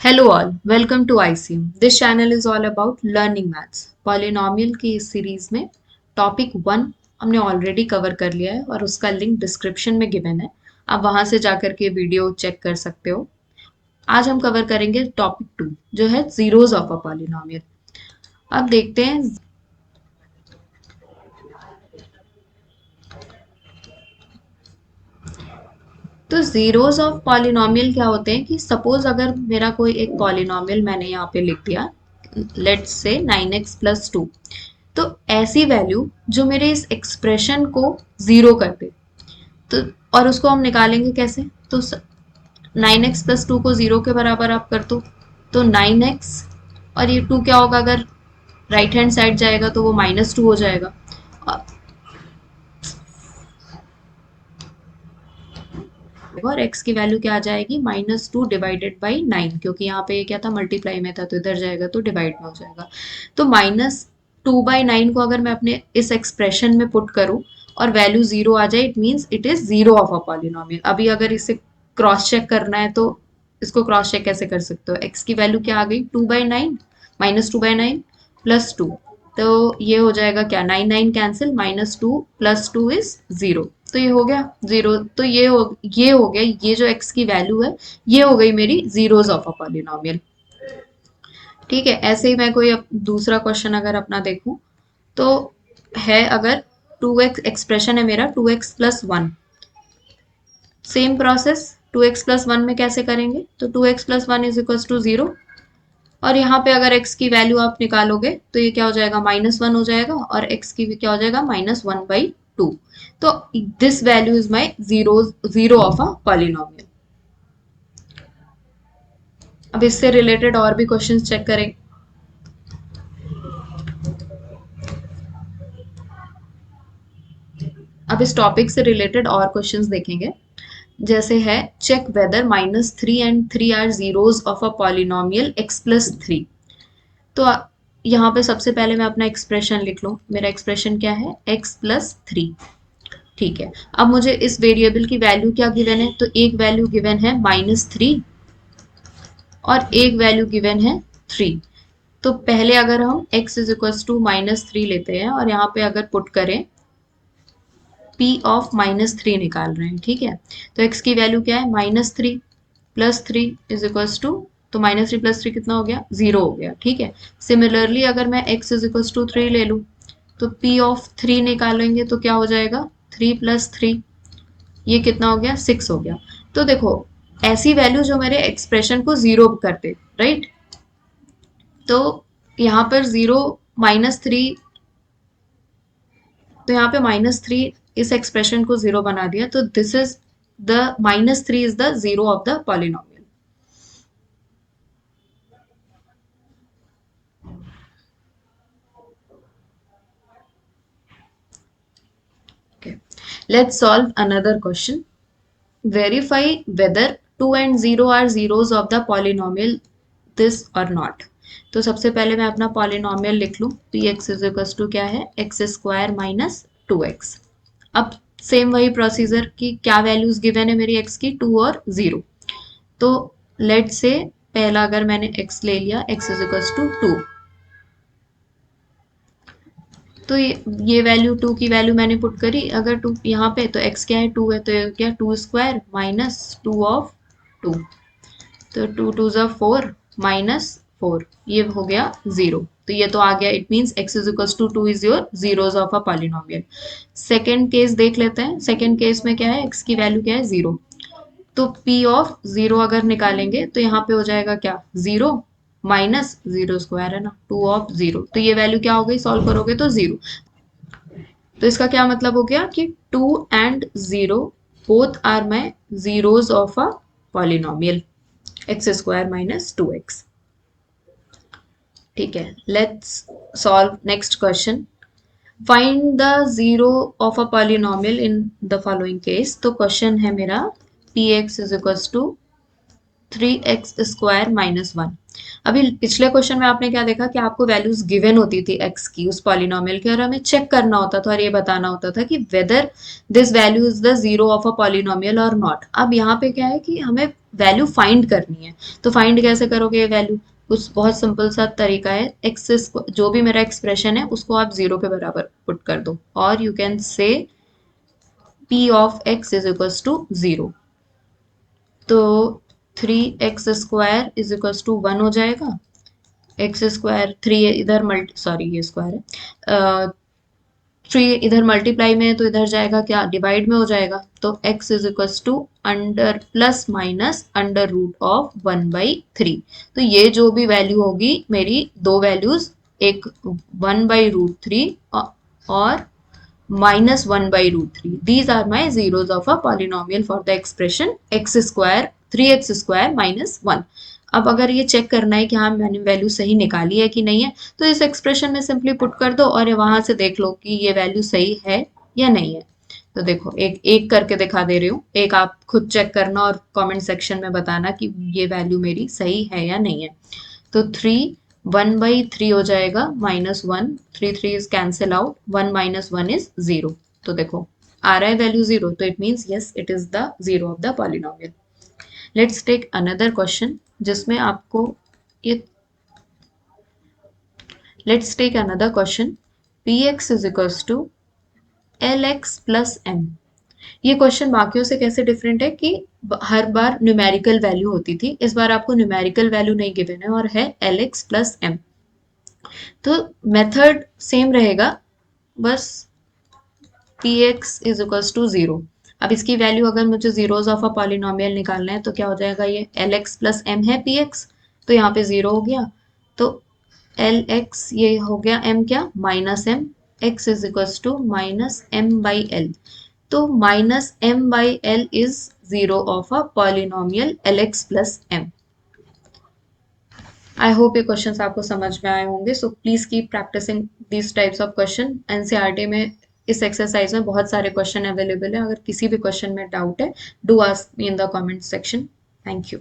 Hello all, welcome to ICM. This channel is all about learning maths. Polynomial की इस series में topic 1 हमने already cover कर लिया है और उसका लिंक डिस्क्रिप्शन में गिवन है। आप वहां से जाकर के वीडियो चेक कर सकते हो। आज हम कवर करेंगे टॉपिक 2 जो है जीरोज ऑफ अ पॉलिनॉमियल। अब देखते हैं। तो जीरोज ऑफ पॉलिनॉमियल क्या होते हैं कि सपोज अगर मेरा कोई एक पॉलिनॉमियल मैंने यहाँ पे लिख दिया, लेट्स से 9x+2, तो ऐसी वैल्यू जो मेरे इस एक्सप्रेशन को जीरो कर दे, तो और उसको हम निकालेंगे कैसे? तो 9x+2 को जीरो के बराबर आप कर दो, तो 9x और ये 2 क्या होगा, अगर राइट हैंड साइड जाएगा तो वो -2 हो जाएगा। और x की वैल्यू क्या आ जाएगी, -2 डिवाइडेड बाई 9, क्योंकि यहाँ पे क्या था, मल्टीप्लाई में था, तो इधर जाएगा तो डिवाइड में हो जाएगा। तो -2/9 को अगर मैं अपने इस एक्सप्रेशन में पुट करूं और वैल्यू जीरो आ जाए, it means it is zero of a polynomial. अभी अगर इसे क्रॉस चेक करना है तो इसको क्रॉस चेक कैसे कर सकते हो? x की वैल्यू क्या आ गई, 2/9, -2/9 +2, तो ये हो जाएगा क्या, 9 कैंसिल, -2 + 2 इज 0, तो ये हो गया जीरो। तो ये हो गया, ये जो x की वैल्यू है ये हो गई मेरी जीरोज ऑफ अ पॉलिनॉमियल। ठीक है, ऐसे ही मैं कोई दूसरा क्वेश्चन अगर अपना देखूं तो है, अगर 2x एक्सप्रेशन है मेरा 2x+1, सेम प्रोसेस 2x+1 में कैसे करेंगे? तो 2x+1 इज इक्वल टू 0, और यहाँ पे अगर x की वैल्यू आप निकालोगे तो ये क्या हो जाएगा, -1 हो जाएगा, और x की क्या हो जाएगा, -1/2। तो this value is my zero of a polynomial. अब इससे रिलेटेड और भी क्वेश्चंस चेक करें। अब इस टॉपिक से रिलेटेड और क्वेश्चंस देखेंगे, जैसे है check whether -3 and 3 are zeros of a polynomial x+3। तो यहाँ पे सबसे पहले मैं अपना एक्सप्रेशन लिख लूँ। मेरा एक्सप्रेशन क्या है, x+3। ठीक है, अब मुझे इस वेरिएबल की वैल्यू क्या गिवन है, तो एक वैल्यू गिवन है -3 और एक वैल्यू गिवन है 3। तो पहले अगर हम x इज इक्वल टू -3 लेते हैं और यहाँ पे अगर पुट करें p ऑफ -3 निकाल रहे हैं, ठीक है, तो x की वैल्यू क्या है, -3 + 3 इज इक्वल टू, तो -3 + 3 कितना हो गया, 0 हो गया। ठीक है, सिमिलरली अगर मैं x इज इक्वल टू 3 ले लूँ तो p ऑफ 3 निकालेंगे तो क्या हो जाएगा, 3 + 3, ये कितना हो गया, 6 हो गया। तो देखो, ऐसी वैल्यू जो मेरे एक्सप्रेशन को जीरो करते, राइट, तो यहाँ पर 0 -3, तो यहाँ पे -3 इस एक्सप्रेशन को जीरो बना दिया, तो this is the -3 is the zero of the polynomial. Okay, let's solve another question. Verify whether 2 and 0 are zeros of the polynomial this or not. तो सबसे पहले मैं अपना पॉलिनॉमियल लिख लूँ, px इज इक्वल टू क्या है, x² - 2x। अब सेम वही प्रोसीजर की क्या वैल्यूज गिवन है मेरी x की, 2 और 0। तो लेट से पहला अगर मैंने x ले लिया, x इज इक्वल टू 2, तो ये वैल्यू 2 की वैल्यू मैंने पुट करी, अगर 2 यहाँ पे, तो x क्या है, 2 है, तो ये क्या, 2² - 2 ऑफ 2, तो 2 2 ज़ा 4 -4, ये हो गया 0। तो ये तो आ गया, it means x is equal to 2 is your zeros of a polynomial. Second case देख लेते हैं। सेकेंड केस में क्या है, x की वैल्यू क्या है, 0, तो p ऑफ 0 अगर निकालेंगे तो यहाँ पे हो जाएगा क्या, 0 -0² है ना, 2 ऑफ 0, तो ये वैल्यू क्या हो गई, सॉल्व करोगे तो 0। तो इसका क्या मतलब हो गया कि 2 and 0 both are my zeros of a polynomial x² - 2x। ठीक है, let's solve next question. Find the zero of a polynomial in the following case. तो क्वेश्चन है मेरा px is equal to 3x² - 1। अभी पिछले क्वेश्चन में आपने क्या देखा कि आपको वैल्यूज गिवन होती थी एक्स की उस पॉलिनोमियल की, और हमें चेक करना होता था और ये बताना होता था कि whether this value is the zero of a polynomial और नॉट। अब यहाँ पे क्या है कि हमें वैल्यू फाइंड करनी है। तो फाइंड कैसे करोगे ये वैल्यू? कुछ बहुत सिंपल सा तरीका है, एक्स जो भी मेरा एक्सप्रेशन है उसको आप जीरो के बराबर पुट कर दो, और you can say p of x is equals to zero. तो 3x² इज इक्वल्स टू 1 हो जाएगा। एक्स स्क्वायर थ्री इधर मल्टी सॉरी ये स्क्वायर है, थ्री इधर मल्टीप्लाई में है तो इधर जाएगा क्या, डिवाइड में हो जाएगा। तो x is equals to under plus minus under root of 1/3। तो ये जो भी वैल्यू होगी मेरी दो वैल्यूज, एक 1/√3 और -1/√3, these are my zeros of a polynomial for the expression x square 3x square minus 1। अब अगर ये चेक करना है कि हाँ मैंने वैल्यू सही निकाली है कि नहीं है, तो इस एक्सप्रेशन में सिंपली पुट कर दो और वहां से देख लो कि ये वैल्यू सही है या नहीं है। तो देखो एक एक करके दिखा दे रही हूँ, एक आप खुद चेक करना और कमेंट सेक्शन में बताना कि ये वैल्यू मेरी सही है या नहीं है। तो 1/3 हो जाएगा -1, 3 इज कैंसिल आउट, 1 - 1 इज 0। तो देखो आ रहा है वैल्यू 0, तो it means yes it is the zero of the polynomial. Let's take another question जिसमें आपको ये let's take another question, px is equals to lx plus m। ये क्वेश्चन बाकियों से कैसे डिफरेंट है कि हर बार न्यूमेरिकल वैल्यू होती थी, इस बार आपको न्यूमेरिकल वैल्यू नहीं गिवन है और है lx प्लस m। तो मेथड सेम रहेगा, बस px is equals to zero. अब इसकी वैल्यू अगर मुझे जीरोज ऑफ अ पॉलिनोमियल निकालना है तो क्या हो जाएगा, ये lx प्लस m है px, तो यहाँ पे जीरो हो गया। तो lx ये हो गया m क्या, minus m, x is equals to -m/l। तो -m/l is zero of a polynomial lx plus m। I hope ये क्वेश्चंस आपको समझ में आए होंगे। So please keep practising this types of question. NCERT में इस एक्सरसाइज में बहुत सारे क्वेश्चन अवेलेबल है। अगर किसी भी क्वेश्चन में डाउट है, do ask me in the comment section. Thank you.